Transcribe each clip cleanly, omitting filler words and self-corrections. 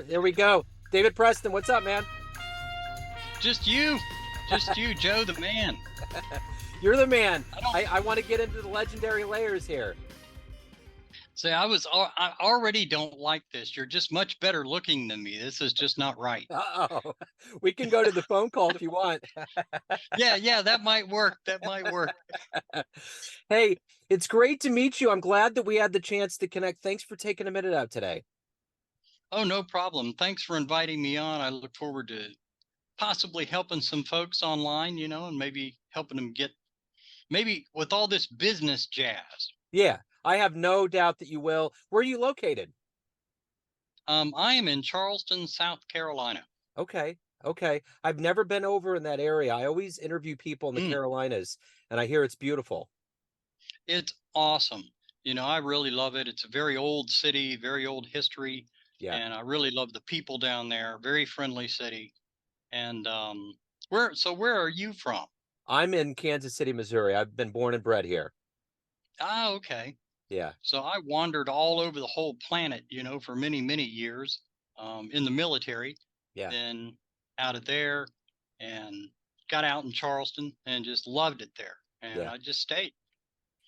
All right, there we go. David Preston, what's up, man? Just you. Just you, Joe the man. You're the man. I don't I want to get into the legendary layers here. say I already don't like this. You're just much better looking than me. This is just not right. Uh-oh. We can go to the phone call if you want. Yeah, that might work. That might work. Hey, it's great to meet you. I'm glad that we had the chance to connect. Thanks for taking a minute out today. Oh, no problem. Thanks for inviting me on. I look forward to possibly helping some folks online, and maybe helping them get maybe with all this business jazz. Yeah, I have no doubt that you will. Where are you located? I am in Charleston, South Carolina. Okay. Okay. I've never been over in that area. I always interview people in the Mm, Carolinas, and I hear it's beautiful. it's awesome. I really love it. It's a very old city, very old history, Yeah. and I really love the people down there. Very friendly city. And where are you from? I'm in Kansas City, Missouri. I've been born and bred here. Ah, okay. Yeah. So I wandered all over the whole planet, for many, many years, in the military, Yeah. then out of there and got out in Charleston and just loved it there. And Yeah. I just stayed.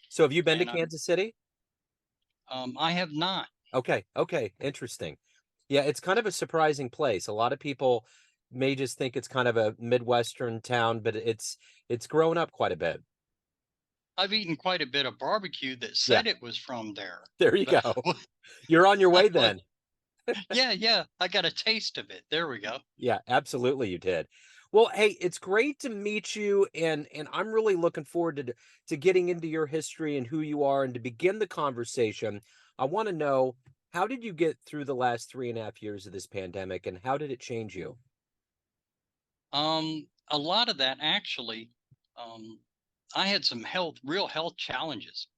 So have you been to And Kansas City? I have not. Okay. Okay. Interesting. Yeah, it's kind of a surprising place. A lot of people may just think it's kind of a Midwestern town, but it's grown up quite a bit. I've eaten quite a bit of barbecue that Yeah. said it was from there, There you but go. You're on your I way was, then. yeah, I got a taste of it. There we go. Yeah, absolutely you did. Well, hey, it's great to meet you and I'm really looking forward to getting into your history and who you are and to begin the conversation. I want to know, how did you get through the last 3.5 years of this pandemic and how did it change you? A lot of that actually, um, I had some real health challenges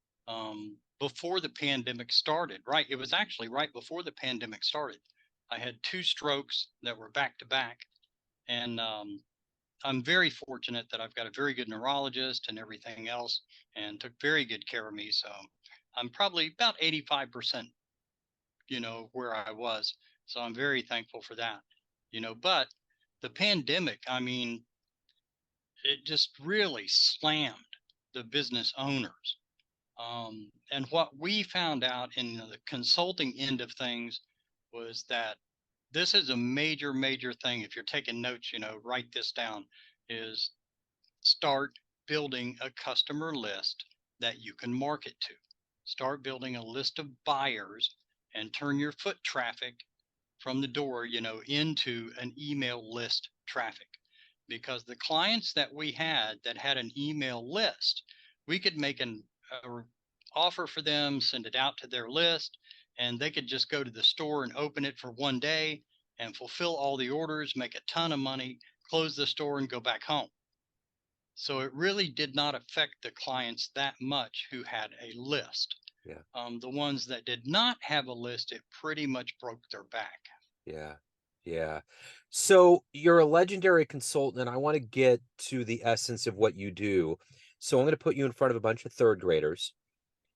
before the pandemic started. Right, it was actually right before the pandemic started. I had two strokes that were back to back, and I'm very fortunate that I've got a very good neurologist and everything else, and took very good care of me. So I'm probably about 85%, where I was. So I'm very thankful for that. But the pandemic, I mean, it just really slammed the business owners. And what we found out in the consulting end of things was that this is a major, major thing. If you're taking notes, write this down, is start building a customer list that you can market to. Start building a list of buyers and turn your foot traffic from the door, into an email list traffic. Because the clients that we had that had an email list, we could make an offer for them, send it out to their list, and they could just go to the store and open it for one day and fulfill all the orders, make a ton of money, close the store, and go back home. So it really did not affect the clients that much who had a list. Yeah. The ones that did not have a list, it pretty much broke their back. Yeah. Yeah. So you're a legendary consultant, and I want to get to the essence of what you do. So I'm going to put you in front of a bunch of third graders,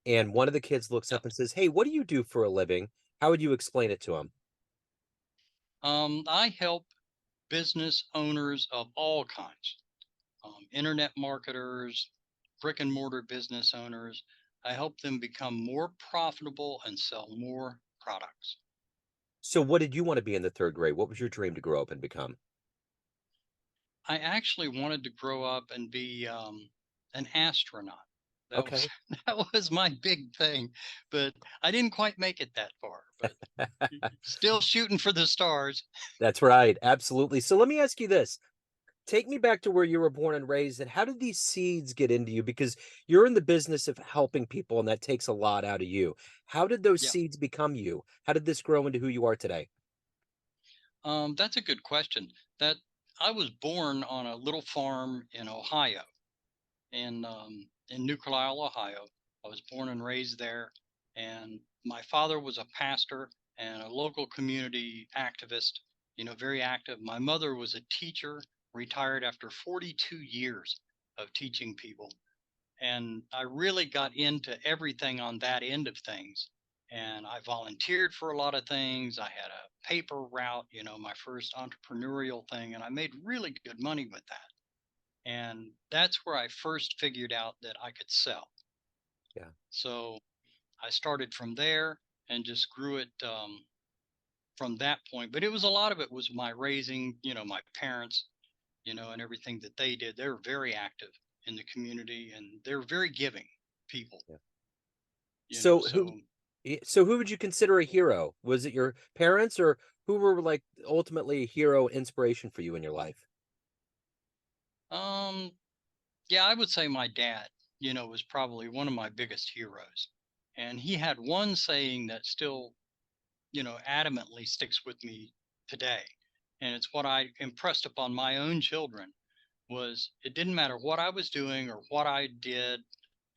and one of the kids looks Yep. up and says, "Hey, what do you do for a living?" How would you explain it to him? I help business owners of all kinds, internet marketers, brick and mortar business owners. I help them become more profitable and sell more products. So what did you want to be in the third grade? What was your dream to grow up and become? I actually wanted to grow up and be an astronaut. That was Okay. that was my big thing, but I didn't quite make it that far. But still shooting for the stars. That's right. Absolutely. So let me ask you this. Take me back to where you were born and raised, and how did these seeds get into you? Because you're in the business of helping people, and that takes a lot out of you. How did those Yeah, seeds become you? How did this grow into who you are today? that's a good question. That I was born on a little farm in Ohio, in New Carlisle, Ohio. I was born and raised there, and my father was a pastor and a local community activist. Very active. My mother was a teacher, retired after 42 years of teaching people, and I really got into everything on that end of things. And I volunteered for a lot of things. I had a paper route, my first entrepreneurial thing, and I made really good money with that. And that's where I first figured out that I could sell. Yeah. So I started from there and just grew it from that point. But it was a lot of it was my raising, my parents, and everything that they did. They were very active in the community and they're very giving people, Yeah. So so so who would you consider a hero? Was it your parents, or who were like ultimately a hero inspiration for you in your life? um yeah, I would say my dad, was probably one of my biggest heroes. And he had one saying that still, adamantly sticks with me today. And it's what I impressed upon my own children was it didn't matter what I was doing or what I did.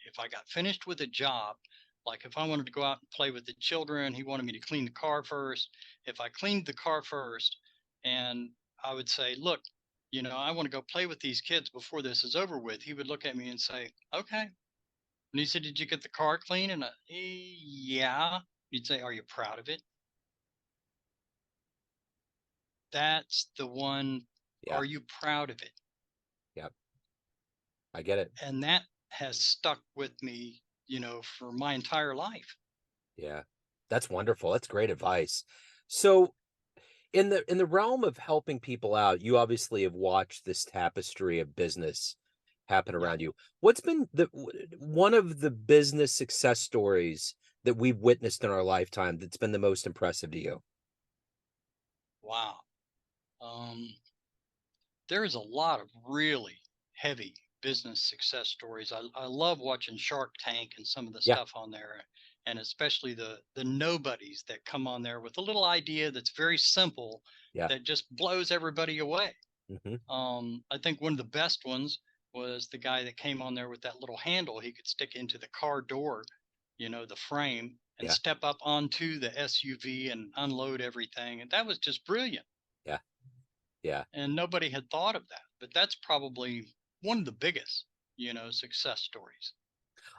If I got finished with a job, like if I wanted to go out and play with the children, he wanted me to clean the car first. If I cleaned the car first and I would say, look, I want to go play with these kids before this is over with, he would look at me and say, okay. And he said, did you get the car clean? And yeah. He'd say, are you proud of it? That's the one. Yeah. Are you proud of it? Yeah. I get it. And that has stuck with me, for my entire life. Yeah. That's wonderful. That's great advice. So in the realm of helping people out, you obviously have watched this tapestry of business happen Yeah. around you. What's been one of the business success stories that we've witnessed in our lifetime that's been the most impressive to you? Wow. Um, there's a lot of really heavy business success stories. I love watching Shark Tank and some of the Yeah. stuff on there, and especially the nobodies that come on there with a little idea that's very simple Yeah. that just blows everybody away. Hmm. I think one of the best ones was the guy that came on there with that little handle he could stick into the car door, the frame, and Yeah. step up onto the SUV and unload everything. And that was just brilliant. Yeah. Yeah. And nobody had thought of that. But that's probably one of the biggest, success stories.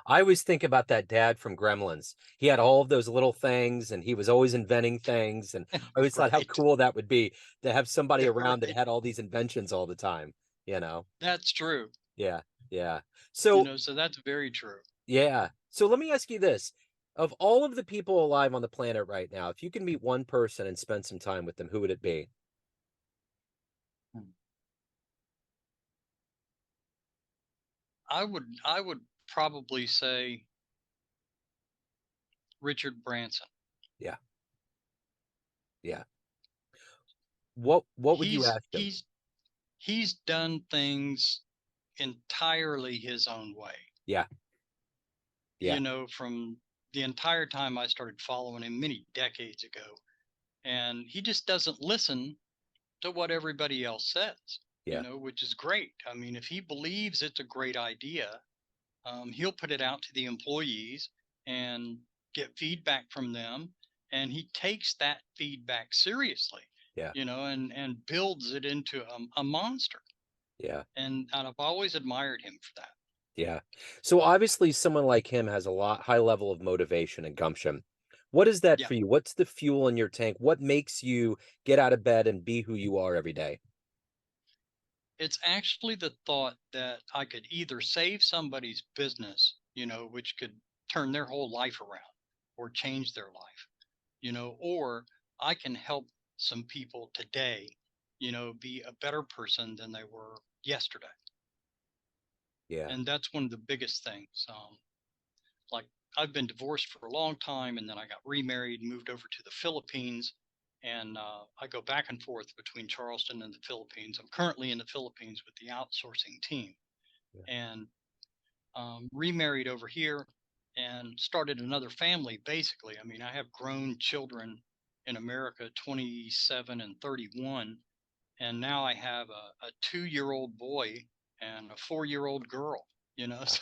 I always think about that dad from Gremlins. He had all of those little things and he was always inventing things. And I always thought how Right. cool that would be to have somebody around that Right. had all these inventions all the time, you know? That's true. Yeah. Yeah. So, So that's very true. yeah. So let me ask you this. Of all of the people alive on the planet right now, if you can meet one person and spend some time with them, who would it be? Hmm. I would probably say Richard Branson. Yeah. Yeah. What would you He's ask him? he's he's done things entirely his own way. Yeah. Yeah. From the entire time I started following him many decades ago. And he just doesn't listen to what everybody else says, Yeah. which is great. I mean, if he believes it's a great idea, he'll put it out to the employees and get feedback from them. And he takes that feedback seriously, Yeah. and builds it into a monster. Yeah. And I've always admired him for that. Yeah. So obviously someone like him has a high level of motivation and gumption. What is that Yeah. for you? What's the fuel in your tank? What makes you get out of bed and be who you are every day? It's actually the thought that I could either save somebody's business, which could turn their whole life around or change their life, or I can help some people today, be a better person than they were yesterday. Yeah. And that's one of the biggest things. Like I've been divorced for a long time and then I got remarried, moved over to the Philippines. And I go back and forth between Charleston and the Philippines. I'm currently in the Philippines with the outsourcing team Yeah. and remarried over here and started another family. Basically, I mean, I have grown children in America, 27 and 31. And now I have a 2-year old boy and a 4-year old girl, Wow. so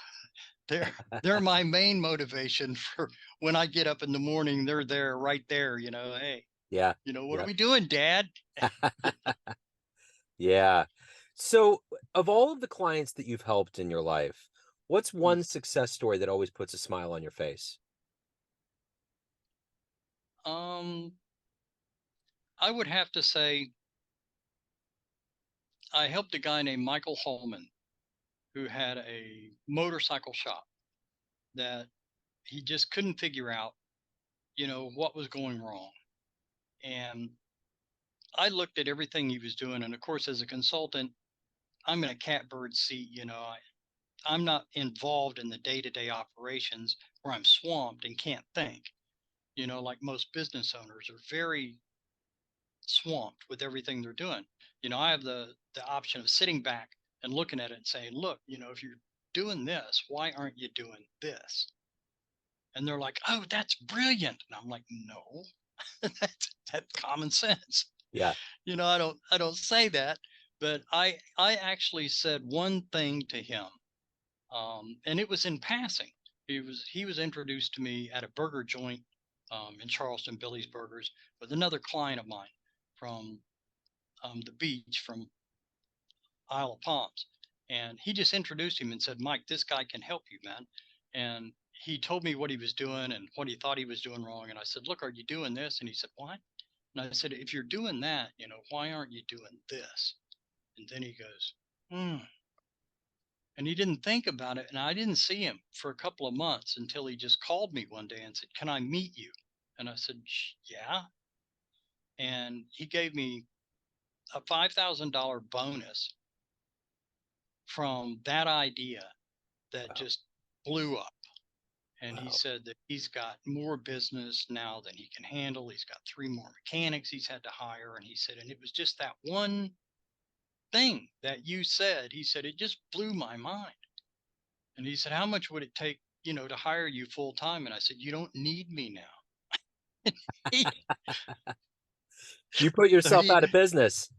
they're they're my main motivation for when I get up in the morning. They're there, right there. Hey, Yeah. what are Yeah. we doing, Dad? Yeah. So of all of the clients that you've helped in your life, what's Mm. one success story that always puts a smile on your face? Um, I would have to say I helped a guy named Michael Holman who had a motorcycle shop that he just couldn't figure out, what was going wrong. And I looked at everything he was doing. And of course, as a consultant, I'm in a catbird seat. I'm not involved in the day to day operations where I'm swamped and can't think, like most business owners are very swamped with everything they're doing. I have the option of sitting back and looking at it and saying, look, if you're doing this, why aren't you doing this? And they're like, oh, that's brilliant. And I'm like, no, that's common sense. Yeah. I don't say that, but I actually said one thing to him, and it was in passing. He was introduced to me at a burger joint in Charleston, Billy's Burgers, with another client of mine from the beach from Isle of Palms, and he just introduced him and said, "Mike, this guy can help you, man." And he told me what he was doing and what he thought he was doing wrong. And I said, "Look, are you doing this?" And he said, "What?" And I said, "If you're doing that, why aren't you doing this?" And then he goes, "Hmm." And he didn't think about it. And I didn't see him for a couple of months until he just called me one day and said, "Can I meet you?" And I said, "Yeah." And he gave me a $5,000 bonus from that idea that Wow. just blew up. And he Wow. said that he's got more business now than he can handle. He's got 3 more mechanics he's had to hire. And he said, and it was just that one thing that you said. He said, it just blew my mind. And he said, how much would it take, to hire you full time? And I said, you don't need me now. He, You put but yourself he, out of business.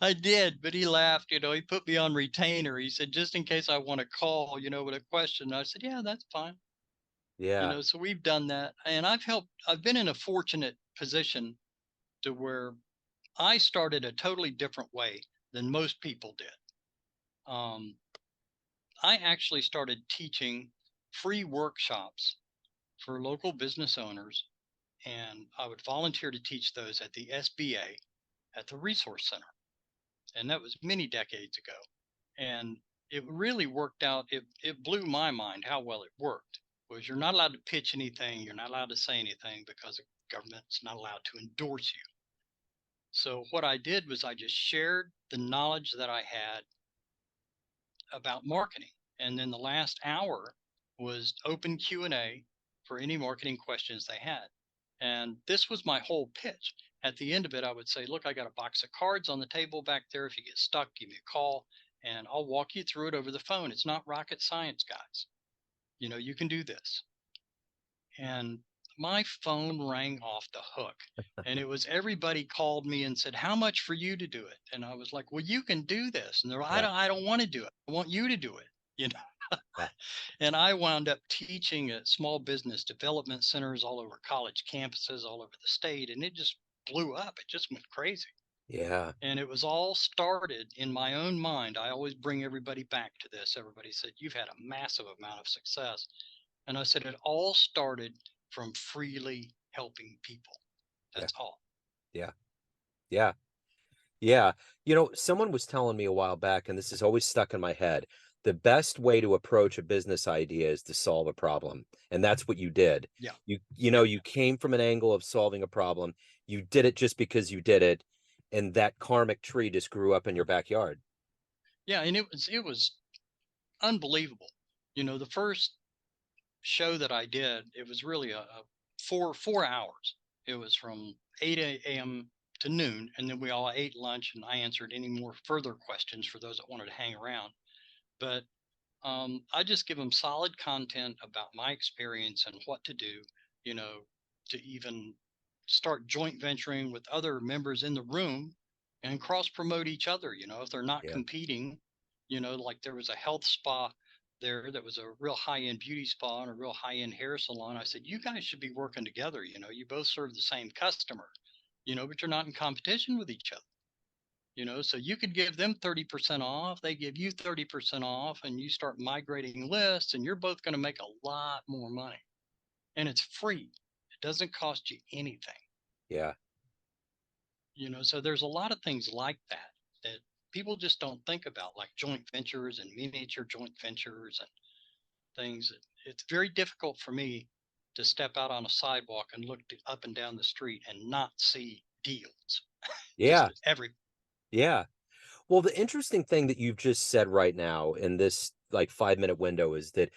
I did, but he laughed. He put me on retainer. He said, just in case I want to call, with a question. I said, yeah, that's fine. Yeah. So we've done that. And I've been in a fortunate position to where I started a totally different way than most people did. Um, I actually started teaching free workshops for local business owners, and I would volunteer to teach those at the SBA at the Resource Center. And that was many decades ago. And it really worked out. It blew my mind how well it worked. Was you're not allowed to pitch anything, you're not allowed to say anything because the government's not allowed to endorse you. So what I did was I just shared the knowledge that I had about marketing. And then the last hour was open Q&A for any marketing questions they had. And this was my whole pitch. At the end of it, I would say, look, I got a box of cards on the table back there. If you get stuck, give me a call and I'll walk you through it over the phone. It's not rocket science, guys. You can do this. And my phone rang off the hook. And it was everybody called me and said, how much for you to do it? And I was like, well, you can do this. And they're like, Yeah. I don't want to do it. I want you to do it. You know, Yeah. and I wound up teaching at small business development centers all over college campuses all over the state. And it just blew up. It just went crazy. Yeah. And it was all started in my own mind. I always bring everybody back to this. Everybody said, you've had a massive amount of success. And I said, it all started from freely helping people. Yeah. That's all. Yeah. Yeah. Yeah. Someone was telling me a while back, and this is always stuck in my head. The best way to approach a business idea is to solve a problem. And that's what you did. Yeah. Yep. You came from an angle of solving a problem. You did it just because you did it. And that karmic tree just grew up in your backyard. Yeah. And it was unbelievable. The first show that I did, it was really a 4 hours. It was from 8 a.m. to noon. And then we all ate lunch and I answered any more further questions for those that wanted to hang around. But I just give them solid content about my experience and what to do, you know, to even start joint venturing with other members in the room and cross promote each other. If they're not Yeah. competing, like there was a health spa there that was a real high end beauty spa and a real high end hair salon. I said, you guys should be working together. You both serve the same customer, but you're not in competition with each other. So you could give them 30% off, they give you 30% off, and you start migrating lists, and you're both going to make a lot more money. And it's free, it doesn't cost you anything. Yeah. So there's a lot of things like that that people just don't think about, like joint ventures and miniature joint ventures and things. It's very difficult for me to step out on a sidewalk and look up and down the street and not see deals Yeah, just every. yeah. Well, the interesting thing that you've just said right now in this like 5-minute window is that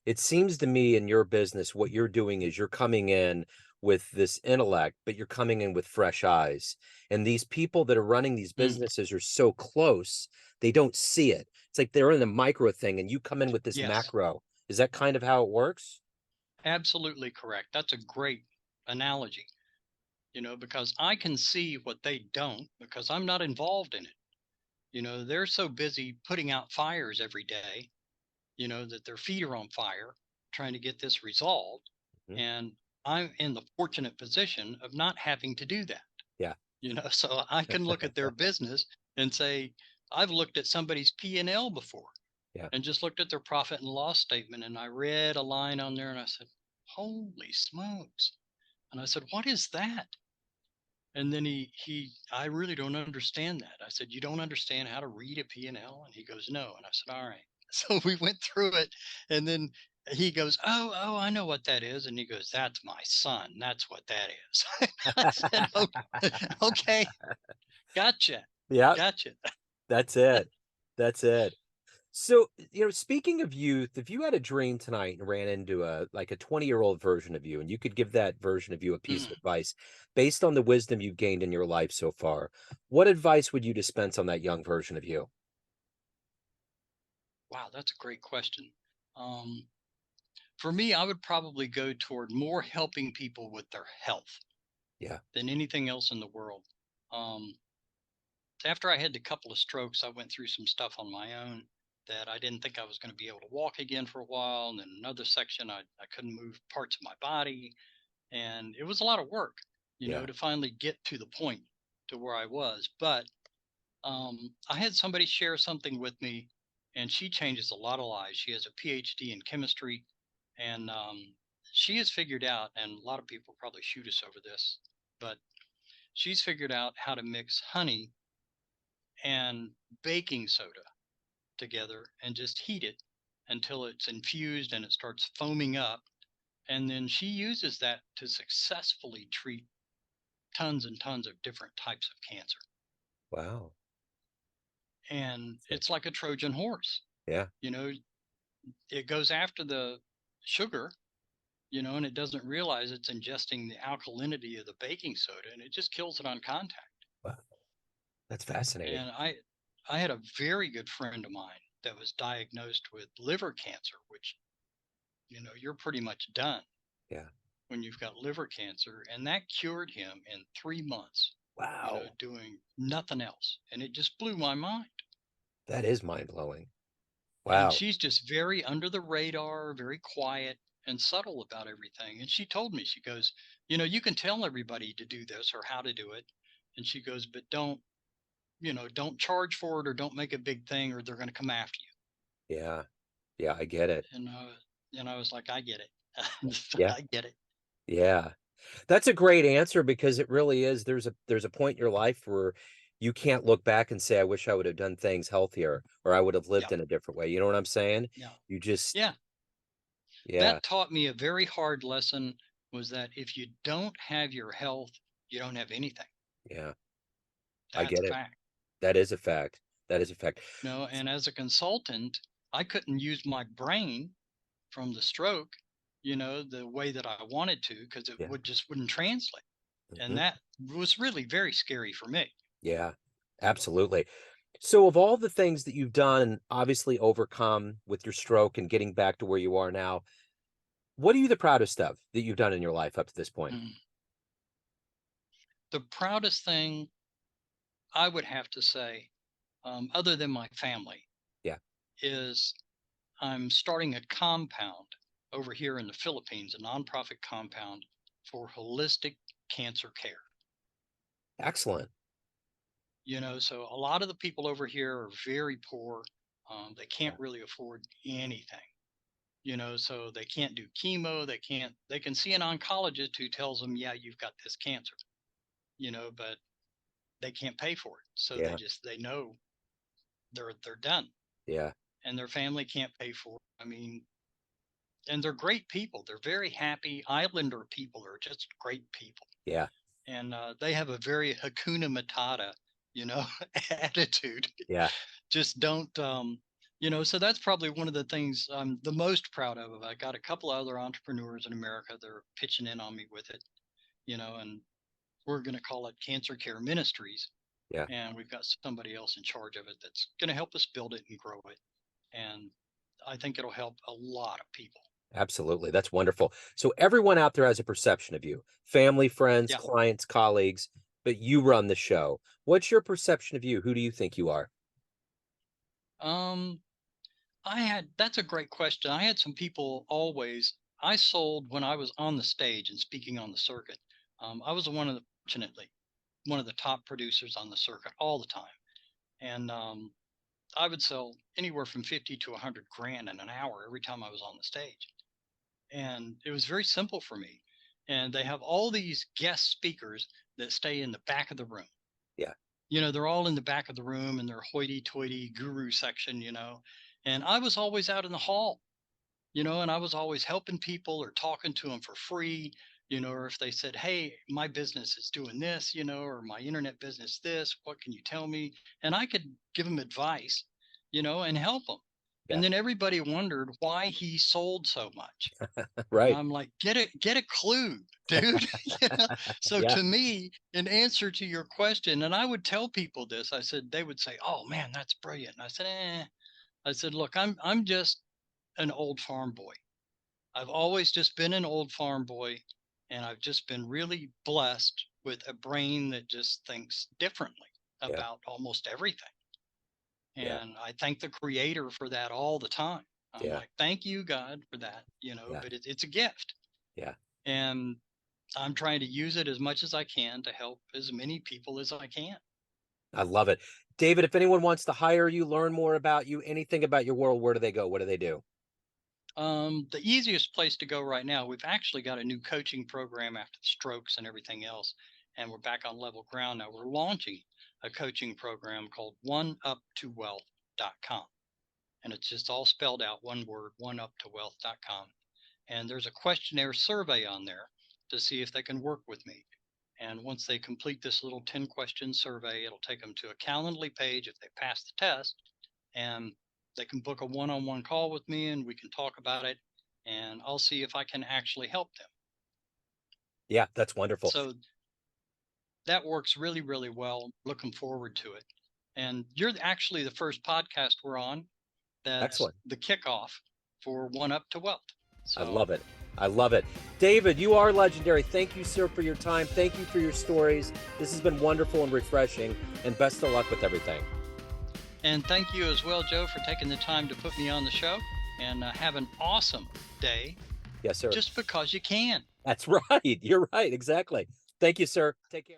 it seems to me in your business, what you're doing is you're coming in with this intellect, but you're coming in with fresh eyes. And these people that are running these Mm, businesses are so close, they don't see it. It's like they're in the micro thing and you come in with this yes, macro. Is that kind of how it works? absolutely correct. That's a great analogy, because I can see what they don't because I'm not involved in it. They're so busy putting out fires every day, that their feet are on fire trying to get this resolved. Mhm. And I'm in the fortunate position of not having to do that, Yeah. so I can look at their business and say, I've looked at somebody's P&L before Yeah. and just looked at their profit and loss statement. And I read a line on there and I said, holy smokes. And I said, what is that? And then I really don't understand that. I said, you don't understand how to read a P&L? And L? And he goes, no. And I said, all right. So we went through it, and then he goes, oh, I know what that is. And he goes, that's my son. That's what that is. I said, okay, okay, gotcha. Yeah, Gotcha. that's it. That's it. So, speaking of youth, if you had a dream tonight and ran into a like a 20-year-old version of you, and you could give that version of you a piece of Mm, advice based on the wisdom you've gained in your life so far, what advice would you dispense on that young version of you? wow, that's a great question. Um, for me, I would probably go toward more helping people with their health Yeah, than anything else in the world. Um, After I had a couple of strokes, I went through some stuff on my own that I didn't think I was going to be able to walk again for a while. And then another section, I couldn't move parts of my body. And it was a lot of work, yeah. to finally get to the point to where I was. But I had somebody share something with me, and she changes a lot of lives. She has a PhD in chemistry, and she has figured out, and a lot of people probably shoot us over this, but she's figured out how to mix honey and baking soda together and just heat it until it's infused and it starts foaming up. And then she uses that to successfully treat tons and tons of different types of cancer. Wow. And Yeah, it's like a Trojan horse. yeah, You know, it goes after the sugar, and it doesn't realize it's ingesting the alkalinity of the baking soda and it just kills it on contact. wow. That's fascinating. And I had a very good friend of mine that was diagnosed with liver cancer, which, you're pretty much done Yeah. when you've got liver cancer. And that cured him in 3 months, Wow. doing nothing else. And it just blew my mind. That is mind-blowing. And Wow. she's just very under the radar, very quiet and subtle about everything. And she told me, she goes, you can tell everybody to do this or how to do it. And she goes, but don't charge for it or don't make a big thing or they're going to come after Yeah. Yeah, I get it. you. And I was like, I get it. Yeah. I get it. Yeah. That's a great answer because it really is. There's a point in your life where you can't look back and say, I wish I would have done things healthier or I would have Yeah. lived in a different way. You know what I'm saying? Yeah. You just, Yeah. yeah, That taught me a very hard lesson, was that if you don't have your health, you don't have anything. yeah, I That's get a it. fact. That is a fact. That is a fact. No, and as a consultant, I couldn't use my brain from the stroke, the way that I wanted to, because it Yeah. wouldn't translate. And Mhm. that was really very scary for me. Yeah, absolutely. So of all the things that you've done and obviously overcome with your stroke and getting back to where you are now, what are you the proudest of that you've done in your life up to this point? Mm. The proudest thing I would have to say, other than my family, Yeah. is I'm starting a compound over here in the Philippines, a nonprofit compound for holistic cancer care. Excellent. So a lot of the people over here are very poor. They Yeah. can't really afford anything. So they can't do chemo. They can see an oncologist who tells them, yeah, you've got this cancer, but they can't pay for it. So Yeah. they know they're done, Yeah. and their family can't pay for it. I mean, and they're great people. They're very happy. Islander people are just great people. Yeah. And they have a very Hakuna Matata, attitude. Yeah. Just don't, so that's probably one of the things I'm the most proud of. I got a couple of other entrepreneurs in America that are pitching in on me with it, and we're going to call it Cancer Care Ministries. Yeah. And we've got somebody else in charge of it that's going to help us build it and grow it. And I think it'll help a lot of people. Absolutely. That's wonderful. So everyone out there has a perception of you, family, friends, Yeah. clients, colleagues, but you run the show. What's your perception of you? Who do you think you are? Um, that's a great question. I had some people I sold when I was on the stage and speaking on the circuit. I was fortunately, one of the top producers on the circuit all the time. And I would sell anywhere from 50 to 100 grand in an hour every time I was on the stage. And it was very simple for me. And they have all these guest speakers that stay in the back of the room. Yeah. They're all in the back of the room in their hoity toity guru section, and I was always out in the hall, and I was always helping people or talking to them for free, or if they said, hey, my business is doing this, or my internet business, this, what can you tell me? And I could give them advice, and help them. Yeah. And then everybody wondered why he sold so much. And Right. I'm like, get a clue, dude. So Yeah. to me, in answer to your question, and I would tell people this, they would say, oh man, that's brilliant. And I said, look, I'm just an old farm boy. I've always just been an old farm boy, and I've just been really blessed with a brain that just thinks differently Yeah. about almost everything. Yeah. And I thank the creator for that all the time. I'm Yeah. like, thank you, God, for that, Yeah. but it's a gift. Yeah. And I'm trying to use it as much as I can to help as many people as I can. I love it. David, if anyone wants to hire you, learn more about you, anything about your world, where do they go? What do they do? The easiest place to go right now, we've actually got a new coaching program after the strokes and everything else, and we're back on level ground now. We're launching a coaching program called oneuptowealth.com. And it's just all spelled out, one word, oneuptowealth.com. And there's a questionnaire survey on there to see if they can work with me. And once they complete this little 10-question survey, it'll take them to a Calendly page if they pass the test. And they can book a one-on-one call with me and we can talk about it. And I'll see if I can actually help them. Yeah, that's wonderful. So that works really, really well. Looking forward to it. And you're actually the first podcast we're on that's Excellent. the kickoff for One Up to Wealth. I So love it. I love it. David, you are legendary. Thank you, sir, for your time. Thank you for your stories. This has been wonderful and refreshing, and best of luck with everything. And thank you as well, Joe, for taking the time to put me on the show, and have an awesome day. Yes, sir. Just because you can. That's right. You're right. Exactly. Thank you, sir. Take care.